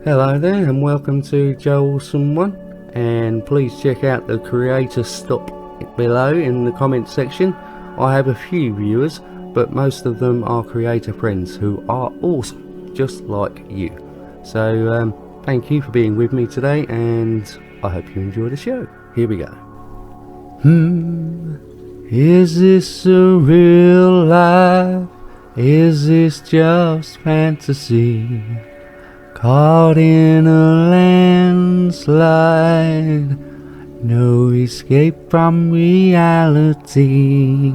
Hello there and welcome to Joelson One, and please check out the creator stop below in the comments section. I have a few viewers, but most of them are creator friends who are awesome, just like you. So thank you for being with me today, and I hope you enjoy the show. Here we go. Is this a real life? Is this just fantasy? Caught in a landslide, no escape from reality.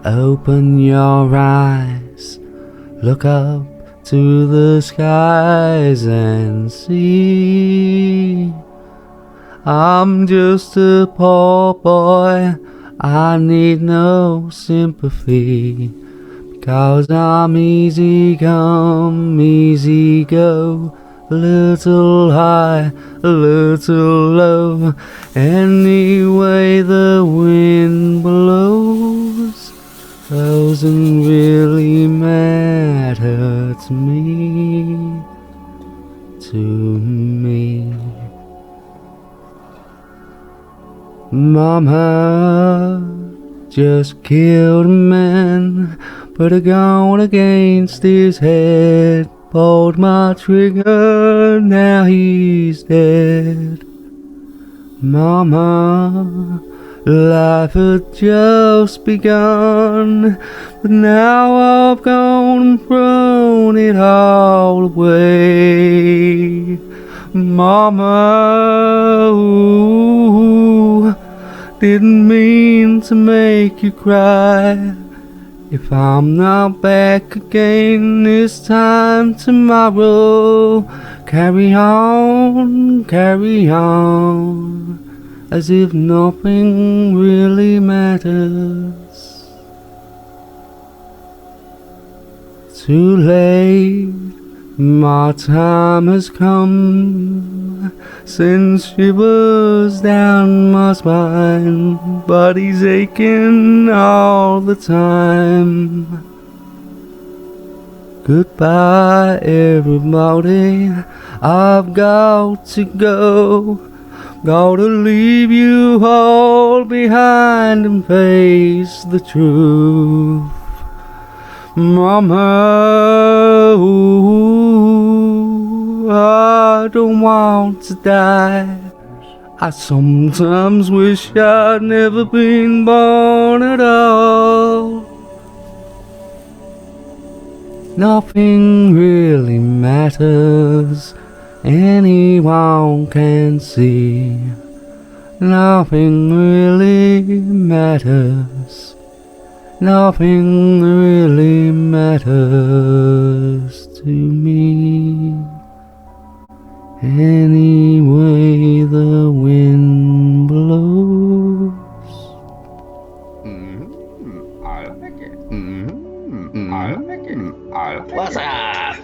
Open your eyes, look up to the skies and see. I'm just a poor boy, I need no sympathy. Cause I'm easy come, easy go, a little high, a little low. Any way the wind blows doesn't really matter to me, Mama just killed a man, put a gun against his head, pulled my trigger, now he's dead. Mama, life had just begun, but now I've gone and thrown it all away. Mama, ooh, didn't mean to make you cry. If I'm not back again this time tomorrow, carry on, as if nothing really matters. Too late, my time has come, sends shivers down my spine, body's aching all the time. Goodbye everybody, I've got to go, gotta leave you all behind and face the truth. Mama, ooh, I don't want to die. I sometimes wish I'd never been born at all. Nothing really matters, anyone can see. Nothing really matters. Nothing really matters to me. Any way the wind blows. I like it. I like it. I like it. What's up?